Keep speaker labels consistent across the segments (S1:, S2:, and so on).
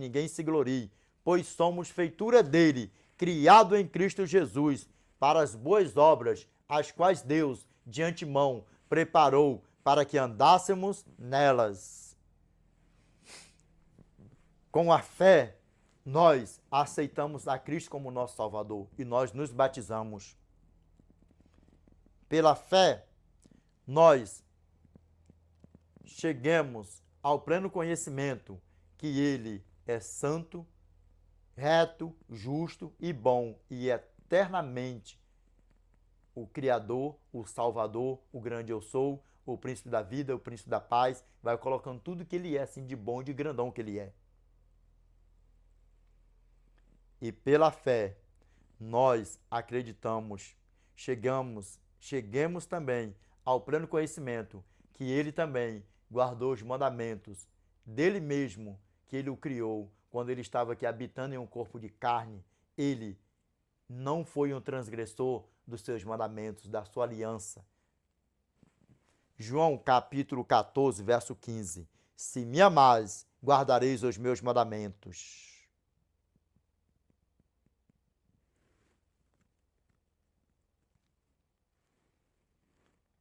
S1: ninguém se glorie, pois somos feitura dele, criado em Cristo Jesus, para as boas obras, as quais Deus, de antemão, preparou para que andássemos nelas. Com a fé, nós aceitamos a Cristo como nosso Salvador e nós nos batizamos. Pela fé, nós chegamos ao pleno conhecimento que Ele é santo, reto, justo e bom e eternamente o Criador, o Salvador, o grande eu sou, o príncipe da vida, o príncipe da paz, vai colocando tudo que Ele é, assim, de bom e de grandão que Ele é. E pela fé, nós acreditamos, cheguemos também ao pleno conhecimento que Ele também guardou os mandamentos dele mesmo, que Ele o criou, quando Ele estava aqui habitando em um corpo de carne. Ele não foi um transgressor dos seus mandamentos, da sua aliança. João capítulo 14, verso 15. Se me amais, guardareis os meus mandamentos.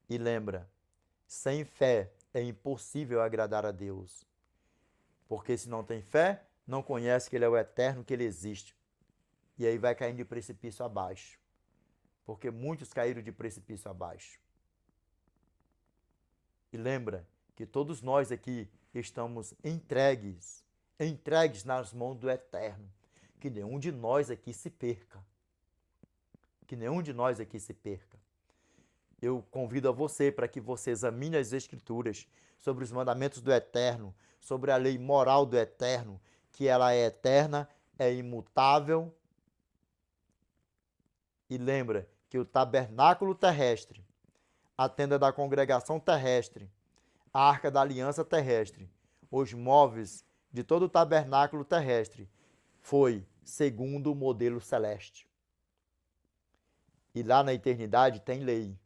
S1: E lembra, sem fé é impossível agradar a Deus. Porque se não tem fé, não conhece que Ele é o eterno, que Ele existe. E aí vai caindo de precipício abaixo. Porque muitos caíram de precipício abaixo. E lembra que todos nós aqui estamos entregues nas mãos do eterno. Que nenhum de nós aqui se perca. Que nenhum de nós aqui se perca. Eu convido a você para que você examine as Escrituras sobre os mandamentos do Eterno, sobre a lei moral do Eterno, que ela é eterna, é imutável. E lembra que o tabernáculo terrestre, a tenda da congregação terrestre, a arca da aliança terrestre, os móveis de todo o tabernáculo terrestre, foi segundo o modelo celeste. E lá na eternidade tem lei.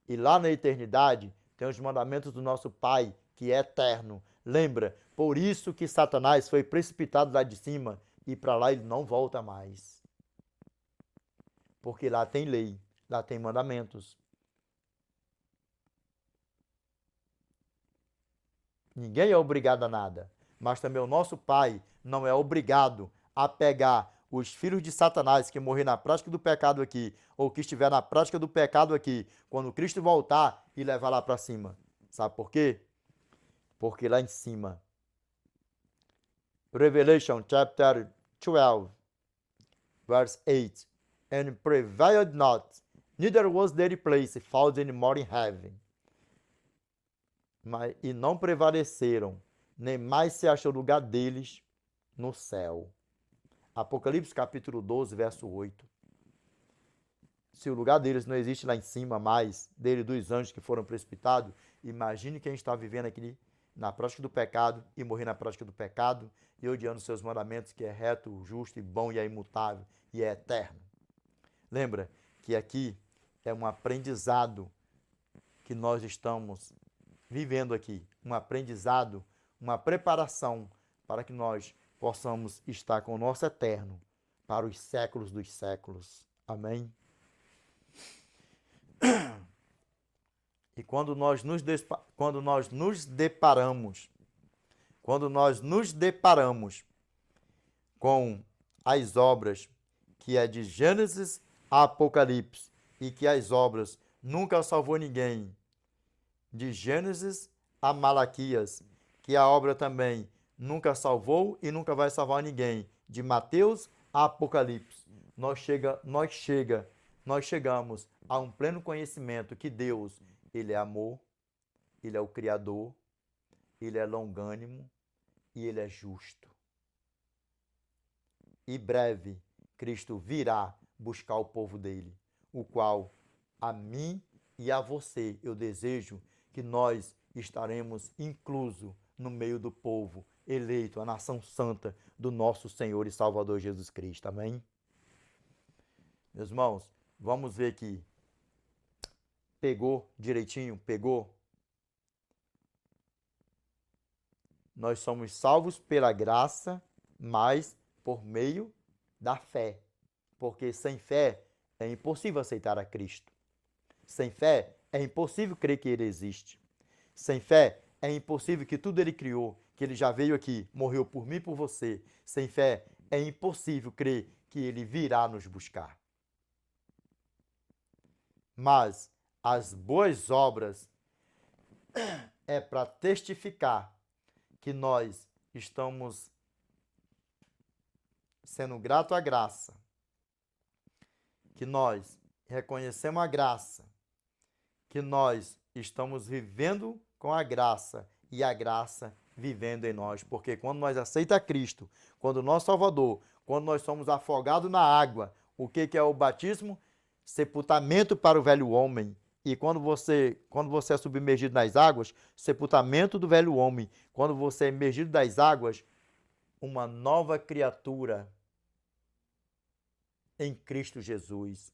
S1: E lá na eternidade tem os mandamentos do nosso Pai, que é eterno. Lembra? Por isso que Satanás foi precipitado lá de cima e para lá ele não volta mais. Porque lá tem lei, lá tem mandamentos. Ninguém é obrigado a nada, mas também o nosso Pai não é obrigado a pegar os filhos de Satanás que morreram na prática do pecado aqui, ou que estiver na prática do pecado aqui, quando Cristo voltar e levar lá para cima. Sabe por quê? Porque lá em cima, Revelation chapter 12, verse 8, and prevailed not, neither was their place found any more in heaven. E não prevaleceram, nem mais se achou lugar deles no céu. Apocalipse capítulo 12, verso 8. Se o lugar deles não existe lá em cima mais, dele dos anjos que foram precipitados, imagine quem está vivendo aqui na prática do pecado e morrer na prática do pecado e odiando seus mandamentos, que é reto, justo e bom e é imutável e é eterno. Lembra que aqui é um aprendizado que nós estamos vivendo aqui, um aprendizado, uma preparação para que nós possamos estar com o nosso eterno para os séculos dos séculos. Amém? E quando nós nos deparamos com as obras que é de Gênesis a Apocalipse e que as obras nunca salvou ninguém, de Gênesis a Malaquias, que a obra também nunca salvou e nunca vai salvar ninguém, de Mateus a Apocalipse, nós chegamos a um pleno conhecimento que Deus, Ele é amor, Ele é o Criador, Ele é longânimo e Ele é justo. E breve, Cristo virá buscar o povo dele, o qual a mim e a você eu desejo que nós estaremos inclusos no meio do povo eleito, a nação santa do nosso Senhor e Salvador Jesus Cristo. Amém? Meus irmãos, vamos ver aqui. Pegou direitinho? Pegou? Nós somos salvos pela graça, mas por meio da fé. Porque sem fé é impossível aceitar a Cristo. Sem fé é impossível crer que Ele existe. Sem fé é impossível que tudo Ele criou, que Ele já veio aqui, morreu por mim e por você. Sem fé é impossível crer que Ele virá nos buscar. Mas as boas obras é para testificar que nós estamos sendo grato à graça, que nós reconhecemos a graça, que nós estamos vivendo com a graça e a graça vivendo em nós. Porque quando nós aceitamos Cristo, quando o nosso Salvador, quando nós somos afogados na água, o que é o batismo? Sepultamento para o velho homem. E quando você é submergido nas águas, sepultamento do velho homem. Quando você é emergido das águas, uma nova criatura em Cristo Jesus.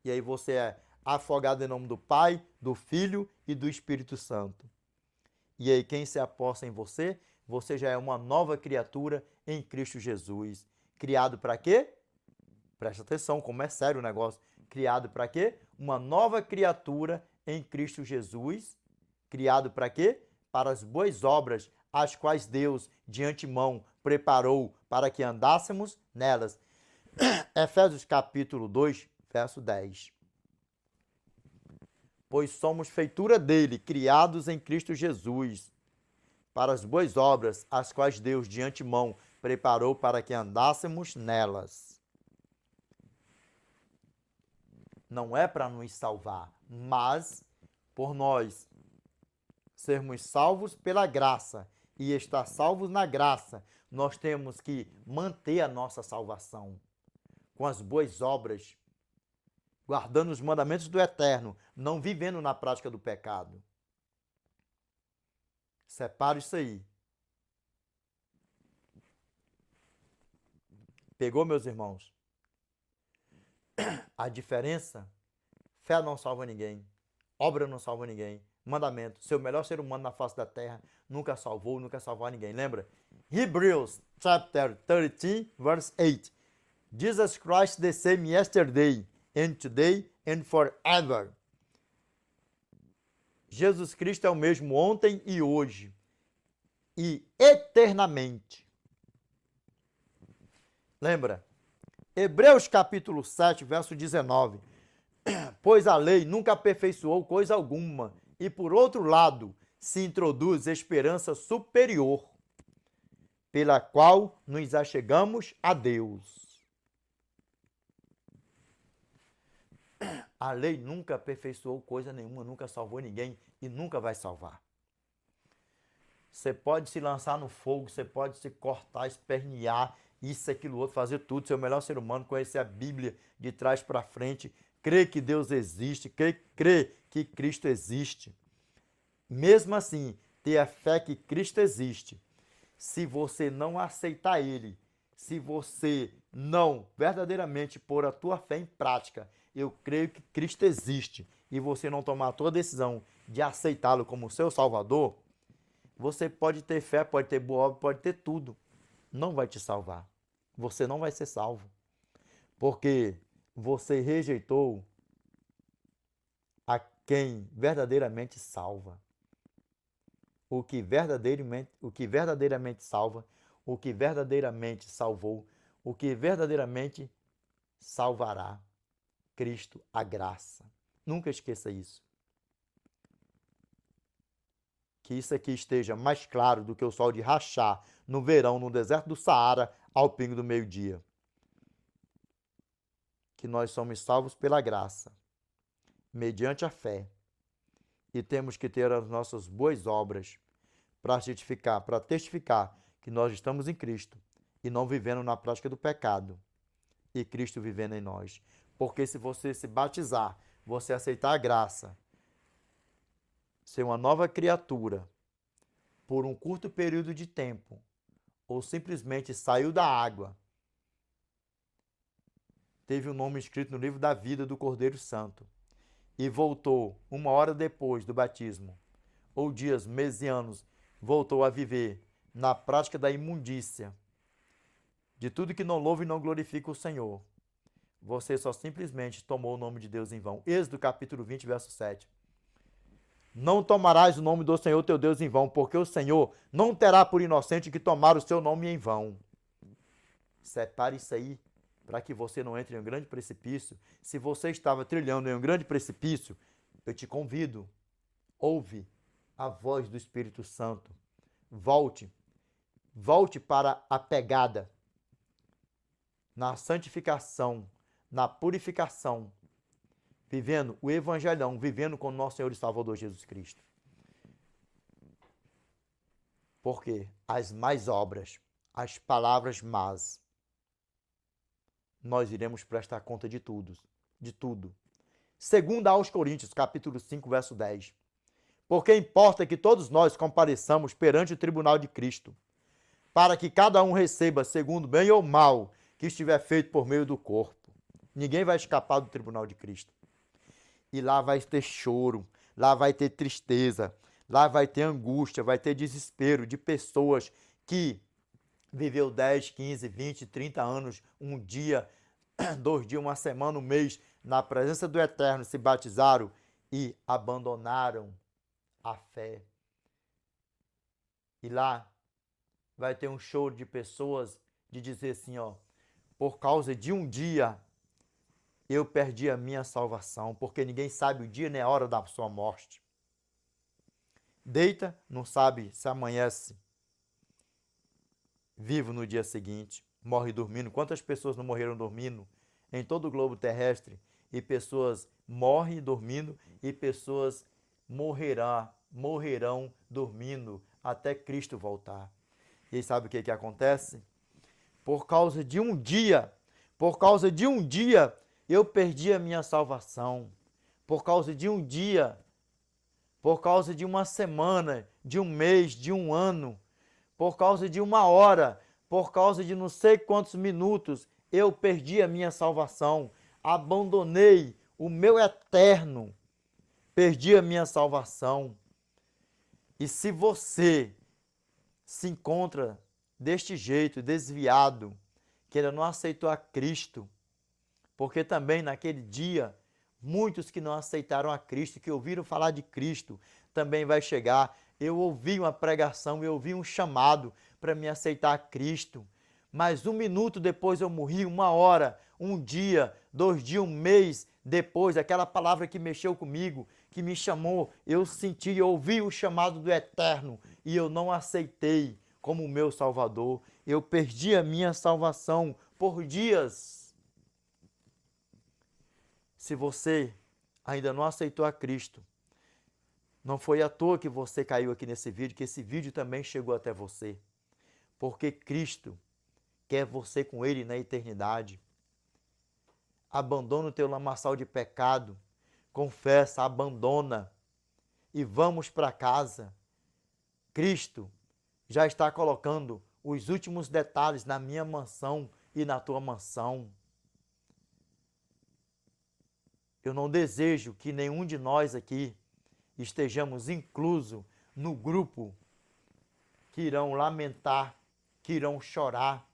S1: E aí você é afogado em nome do Pai, do Filho e do Espírito Santo. E aí quem se aposta em você, você já é uma nova criatura em Cristo Jesus. Criado para quê? Presta atenção, como é sério o negócio. Criado para quê? Uma nova criatura em Cristo Jesus. Criado para quê? Para as boas obras, as quais Deus de antemão preparou para que andássemos nelas. Efésios capítulo 2, verso 10. Pois somos feitura dele, criados em Cristo Jesus, para as boas obras, as quais Deus de antemão preparou para que andássemos nelas. Não é para nos salvar, mas por nós sermos salvos pela graça e estar salvos na graça, nós temos que manter a nossa salvação com as boas obras, guardando os mandamentos do Eterno, não vivendo na prática do pecado. Separa isso aí. Pegou, meus irmãos? A diferença, fé não salva ninguém, obra não salva ninguém, mandamento, ser o melhor ser humano na face da terra, nunca salvou, nunca salvou ninguém. Lembra? Hebrews chapter 13, verse 8. Jesus Christ the same yesterday and today and forever. Jesus Cristo é o mesmo ontem e hoje e eternamente. Lembra? Hebreus capítulo 7, verso 19. Pois a lei nunca aperfeiçoou coisa alguma, e por outro lado se introduz esperança superior, pela qual nos achegamos a Deus. A lei nunca aperfeiçoou coisa nenhuma, nunca salvou ninguém e nunca vai salvar. Você pode se lançar no fogo, você pode se cortar, espernear, isso, aquilo, outro, fazer tudo, ser o melhor ser humano, conhecer a Bíblia de trás para frente, crer que Deus existe, crer que Cristo existe. Mesmo assim, ter a fé que Cristo existe. Se você não aceitar Ele, se você não verdadeiramente pôr a tua fé em prática, eu creio que Cristo existe, e você não tomar a tua decisão de aceitá-lo como seu Salvador, você pode ter fé, pode ter boa obra, pode ter tudo. Não vai te salvar. Você não vai ser salvo. Porque você rejeitou a quem verdadeiramente salva. O que verdadeiramente salva, o que verdadeiramente salvou, o que verdadeiramente salvará. Cristo, a graça. Nunca esqueça isso. Que isso aqui esteja mais claro do que o sol de rachar no verão, no deserto do Saara, ao pingo do meio-dia. Que nós somos salvos pela graça, mediante a fé. E temos que ter as nossas boas obras para testificar que nós estamos em Cristo e não vivendo na prática do pecado. E Cristo vivendo em nós. Porque se você se batizar, você aceitar a graça, ser uma nova criatura por um curto período de tempo, ou simplesmente saiu da água, teve o nome escrito no livro da vida do Cordeiro Santo e voltou 1 hora depois do batismo, ou dias, meses e anos, voltou a viver na prática da imundícia, de tudo que não louva e não glorifica o Senhor, você só simplesmente tomou o nome de Deus em vão. Êxodo capítulo 20, verso 7. Não tomarás o nome do Senhor teu Deus em vão, porque o Senhor não terá por inocente que tomar o seu nome em vão. Separe isso aí para que você não entre em um grande precipício. Se você estava trilhando em um grande precipício, eu te convido, ouve a voz do Espírito Santo. Volte para a pegada, na santificação, na purificação, vivendo o evangelhão, vivendo com o nosso Senhor e Salvador Jesus Cristo. Porque as más obras, as palavras más, nós iremos prestar conta de tudo. Segunda aos Coríntios, capítulo 5, verso 10. Porque importa que todos nós compareçamos perante o tribunal de Cristo, para que cada um receba segundo bem ou mal que estiver feito por meio do corpo. Ninguém vai escapar do tribunal de Cristo. E lá vai ter choro, lá vai ter tristeza, lá vai ter angústia, vai ter desespero de pessoas que viveu 10, 15, 20, 30 anos, um dia, 2 dias, uma semana, um mês, na presença do Eterno, se batizaram e abandonaram a fé. E lá vai ter um choro de pessoas de dizer assim, ó, por causa de um dia eu perdi a minha salvação, porque ninguém sabe o dia nem a hora da sua morte. Deita, não sabe se amanhece vivo no dia seguinte, morre dormindo. Quantas pessoas não morreram dormindo em todo o globo terrestre? E pessoas morrem dormindo e pessoas morrerão dormindo até Cristo voltar. E aí sabe o que acontece? Por causa de um dia, eu perdi a minha salvação. Por causa de um dia, por causa de uma semana, de um mês, de um ano, por causa de uma hora, por causa de não sei quantos minutos, eu perdi a minha salvação. Abandonei o meu eterno. Perdi a minha salvação. E se você se encontra deste jeito, desviado, que ainda não aceitou a Cristo, porque também naquele dia, muitos que não aceitaram a Cristo, que ouviram falar de Cristo, também vai chegar. Eu ouvi uma pregação, eu ouvi um chamado para me aceitar a Cristo, mas 1 minuto depois eu morri, 1 hora, 1 dia, 2 dias, 1 mês depois, aquela palavra que mexeu comigo, que me chamou, eu senti, eu ouvi o chamado do Eterno e eu não aceitei como meu Salvador. Eu perdi a minha salvação por dias. Se você ainda não aceitou a Cristo, não foi à toa que você caiu aqui nesse vídeo, que esse vídeo também chegou até você. Porque Cristo quer você com Ele na eternidade. Abandona o teu lamaçal de pecado, confessa, abandona e vamos para casa. Cristo já está colocando os últimos detalhes na minha mansão e na tua mansão. Eu não desejo que nenhum de nós aqui estejamos incluso no grupo que irão lamentar, que irão chorar,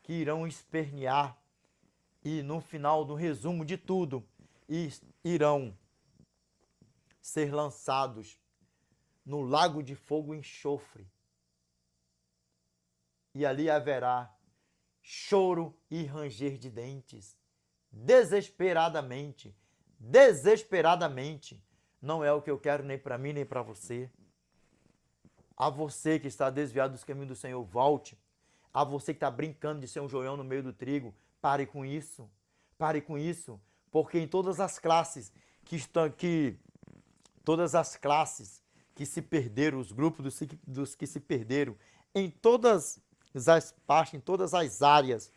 S1: que irão espernear e no final, no resumo de tudo, irão ser lançados no lago de fogo e enxofre. E ali haverá choro e ranger de dentes, desesperadamente. Não é o que eu quero nem para mim, nem para você. A você que está desviado dos caminhos do Senhor, volte. A você que está brincando de ser um joião no meio do trigo, pare com isso. Pare com isso. Porque em todas as classes todas as classes que se perderam, os grupos dos que se perderam, em todas as partes, em todas as áreas,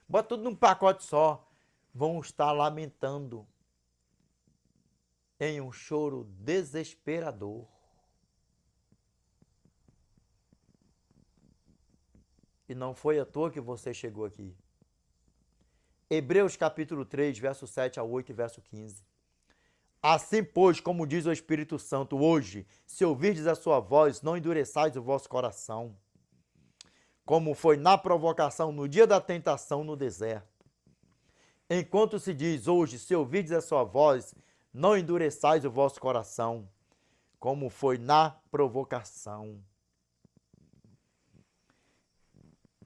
S1: bota tudo num pacote só, vão estar lamentando em um choro desesperador. E não foi à toa que você chegou aqui. Hebreus capítulo 3, verso 7 a 8 e verso 15. Assim, pois, como diz o Espírito Santo, hoje, se ouvirdes a sua voz, não endureçais o vosso coração. como foi na provocação no dia da tentação no deserto. Enquanto se diz hoje, se ouvides a sua voz, não endureçais o vosso coração, como foi na provocação.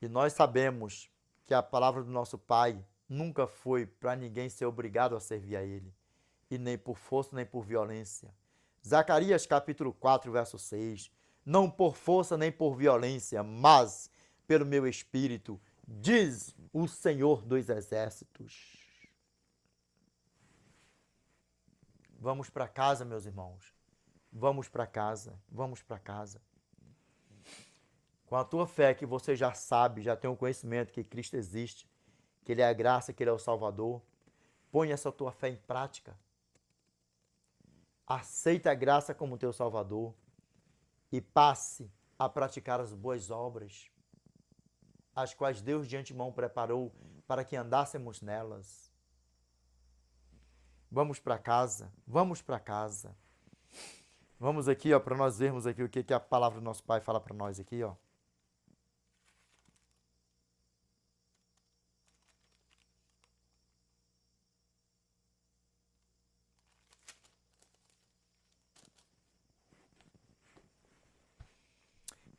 S1: E nós sabemos que a palavra do nosso Pai nunca foi para ninguém ser obrigado a servir a Ele, e nem por força, nem por violência. Zacarias capítulo 4, verso 6. Não por força, nem por violência, mas pelo meu Espírito, diz o Senhor dos Exércitos. Vamos para casa, meus irmãos. Vamos para casa, vamos para casa. Com a tua fé que você já sabe, já tem o conhecimento que Cristo existe, que Ele é a graça, que Ele é o Salvador, põe essa tua fé em prática. Aceita a graça como teu Salvador e passe a praticar as boas obras, as quais Deus de antemão preparou para que andássemos nelas. Vamos para casa, vamos para casa. Vamos aqui, ó, para nós vermos aqui o que a palavra do nosso Pai fala para nós aqui, ó.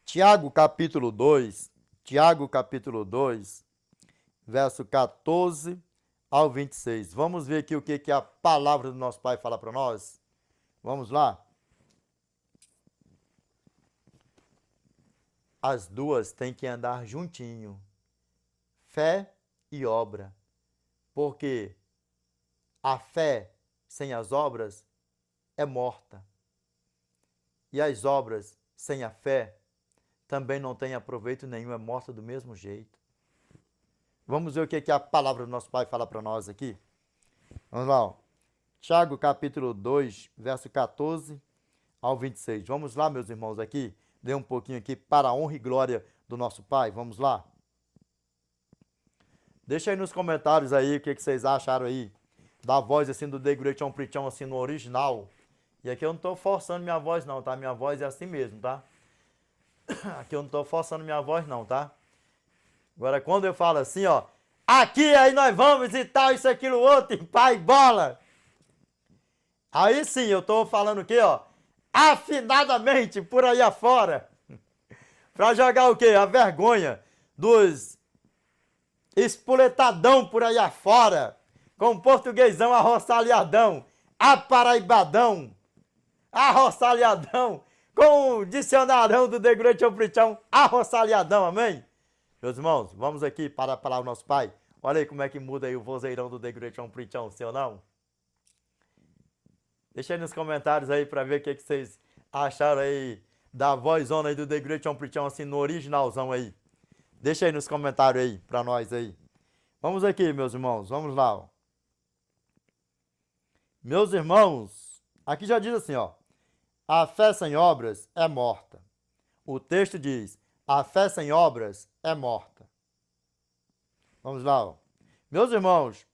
S1: Tiago capítulo 2, verso 14 ao 26. Vamos ver aqui o que a palavra do nosso Pai fala para nós? Vamos lá? As duas têm que andar juntinho, fé e obra, porque a fé sem as obras é morta, e as obras sem a fé também não tem aproveito nenhum, é morta do mesmo jeito. Vamos ver o que a palavra do nosso Pai fala para nós aqui? Vamos lá, ó. Tiago capítulo 2, verso 14 ao 26. Vamos lá, meus irmãos, aqui. Dê um pouquinho aqui para a honra e glória do nosso Pai. Vamos lá. Deixa aí nos comentários aí o que vocês acharam aí da voz assim do The Great Preachão assim no original. E aqui eu não estou forçando minha voz não, tá? Minha voz é assim mesmo, tá? Aqui eu não estou forçando minha voz não, tá? Agora quando eu falo assim, ó, aqui aí nós vamos e tal, isso, aquilo, outro, e pai, bola. Aí sim, eu estou falando o quê, ó? Afinadamente por aí afora. Pra jogar o quê? A vergonha dos espoletadão por aí afora. Com portuguesão arroçalhadão, aparaibadão, arroçalhadão. Com o dicionarão do The Great Preachão, arroçalhadão, amém? Meus irmãos, vamos aqui para a palavra do nosso Pai. Olha aí como é que muda aí o vozeirão do The Great Preachão, seu não? Deixa aí nos comentários aí para ver o que vocês acharam aí da vozona aí do The Great Preachão, assim, no originalzão aí. Deixa aí nos comentários aí para nós aí. Vamos aqui, meus irmãos, vamos lá, ó. Meus irmãos, aqui já diz assim, ó. A fé sem obras é morta. O texto diz, a fé sem obras é morta. Vamos lá, ó. Meus irmãos,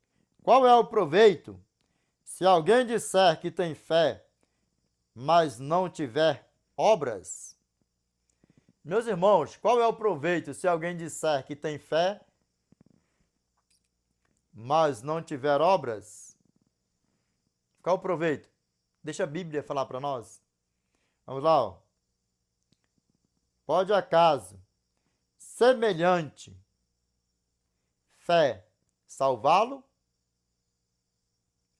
S1: qual é o proveito se alguém disser que tem fé, mas não tiver obras? Meus irmãos, qual é o proveito se alguém disser que tem fé, mas não tiver obras? Qual o proveito? Deixa a Bíblia falar para nós. Vamos lá, ó. Pode acaso semelhante fé salvá-lo?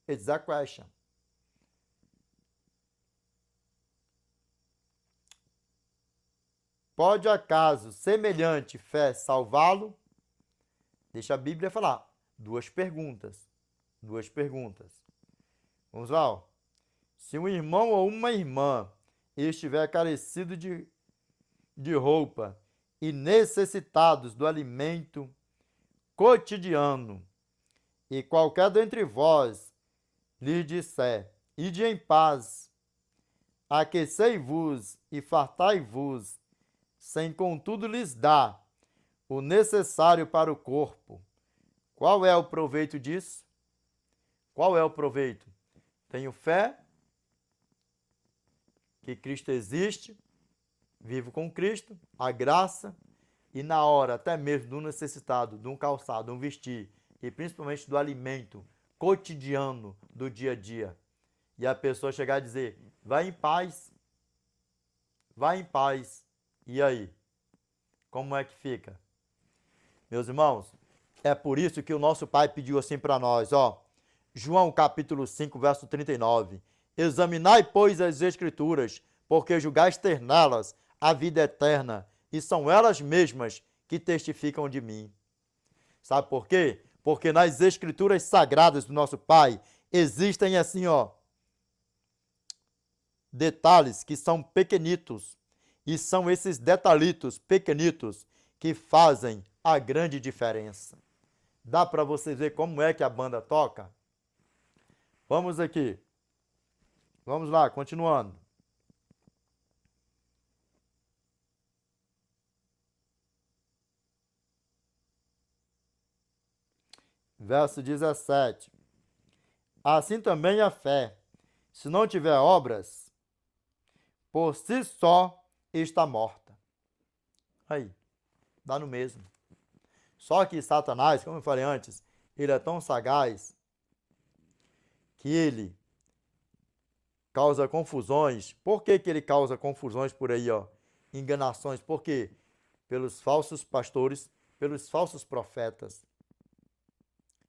S1: It's a question. Pode acaso semelhante fé salvá-lo? Deixa a Bíblia falar. Duas perguntas. Vamos lá, ó. Se um irmão ou uma irmã estiver carecido de roupa e necessitados do alimento cotidiano, e qualquer dentre vós lhe disser, ide em paz, aquecei-vos e fartai-vos, sem contudo lhes dar o necessário para o corpo, qual é o proveito disso? Qual é o proveito? Tenho fé que Cristo existe, vivo com Cristo, a graça, e na hora até mesmo do necessitado, de um calçado, de um vestir, e principalmente do alimento cotidiano do dia a dia, e a pessoa chegar a dizer, vai em paz, e aí? Como é que fica? Meus irmãos, é por isso que o nosso Pai pediu assim para nós, ó, João capítulo 5, verso 39, examinai, pois, as Escrituras, porque julgais ter nelas a vida eterna, e são elas mesmas que testificam de mim. Sabe por quê? Porque nas Escrituras sagradas do nosso Pai existem assim, ó, detalhes que são pequenitos, e são esses detalhitos pequenitos que fazem a grande diferença. Dá para você ver como é que a banda toca? Vamos aqui. Vamos lá, continuando. Verso 17. Assim também a fé, se não tiver obras, por si só está morta. Aí, dá no mesmo. Só que Satanás, como eu falei antes, ele é tão sagaz que ele causa confusões. Por que ele causa confusões por aí, ó? Enganações. Por quê? Pelos falsos pastores, pelos falsos profetas,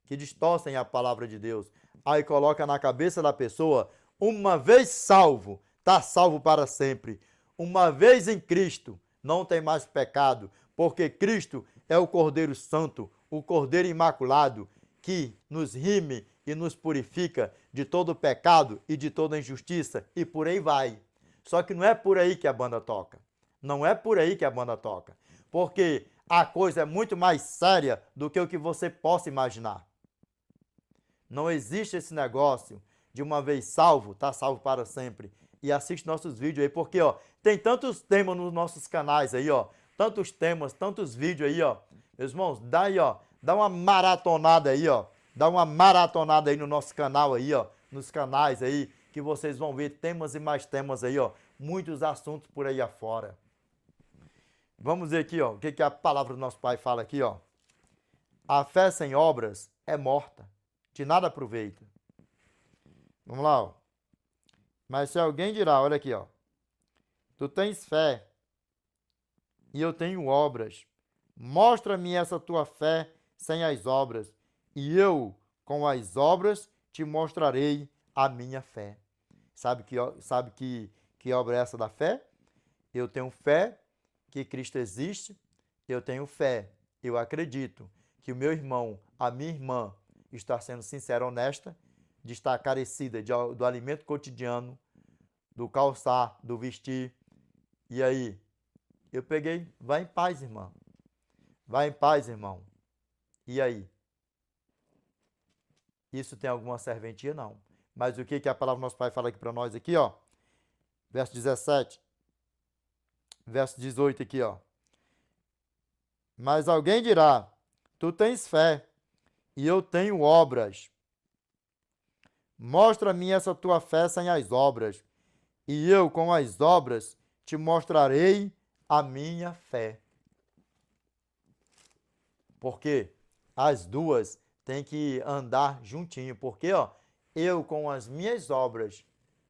S1: que distorcem a palavra de Deus. Aí coloca na cabeça da pessoa, uma vez salvo, está salvo para sempre. Uma vez em Cristo, não tem mais pecado, porque Cristo é o Cordeiro Santo, o Cordeiro Imaculado, que nos rime e nos purifica de todo pecado e de toda injustiça, e por aí vai. Só que não é por aí que a banda toca. Não é por aí que a banda toca. Porque a coisa é muito mais séria do que o que você possa imaginar. Não existe esse negócio de uma vez salvo, tá salvo para sempre. E assiste nossos vídeos aí, porque ó, tem tantos temas nos nossos canais aí, ó. Tantos temas, tantos vídeos aí, ó. Meus irmãos, dá aí, ó. Dá uma maratonada aí, ó. Dá uma maratonada aí no nosso canal aí, ó. Nos canais aí, que vocês vão ver temas e mais temas aí, ó. Muitos assuntos por aí afora. Vamos ver aqui, ó. O que a palavra do nosso Pai fala aqui, ó. A fé sem obras é morta. De nada aproveita. Vamos lá, ó. Mas se alguém dirá, olha aqui, ó. Tu tens fé e eu tenho obras. Mostra-me essa tua fé sem as obras, e eu, com as obras, te mostrarei a minha fé. Sabe que obra é essa da fé? Eu tenho fé que Cristo existe, eu tenho fé, eu acredito que o meu irmão, a minha irmã, está sendo sincera, honesta, de estar carecida do alimento cotidiano, do calçar, do vestir. E aí, eu peguei, vai em paz, irmã. Vai em paz, irmão. E aí? Isso tem alguma serventia? Não. Mas o que a palavra do nosso Pai fala aqui para nós aqui, ó? Verso 17. Verso 18 aqui, ó. Mas alguém dirá, tu tens fé e eu tenho obras. Mostra-me essa tua fé sem as obras, e eu com as obras te mostrarei a minha fé. Porque as duas têm que andar juntinho, porque ó, eu com as minhas obras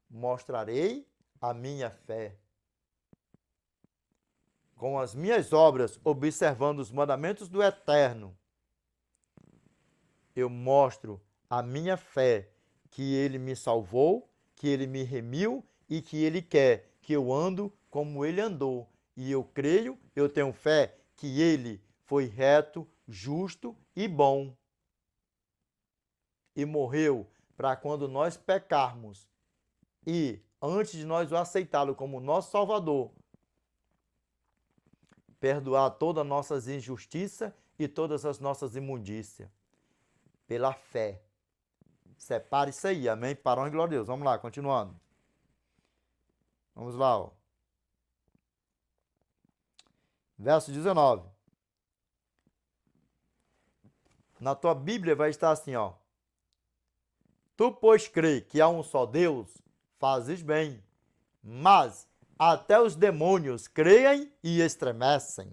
S1: mostrarei a minha fé. Com as minhas obras, observando os mandamentos do Eterno, eu mostro a minha fé, que Ele me salvou, que Ele me remiu e que Ele quer que eu ando como Ele andou. E eu creio, eu tenho fé que Ele foi reto, justo e bom. E morreu para quando nós pecarmos e antes de nós o aceitá-lo como nosso Salvador, perdoar todas as nossas injustiças e todas as nossas imundícias. Pela fé. Separe isso aí, amém? Para a honra e glória a Deus. Vamos lá, continuando. Vamos lá, ó. Verso 19. Na tua Bíblia vai estar assim, ó. Tu, pois, crê que há um só Deus, fazes bem. Mas até os demônios creem e estremecem.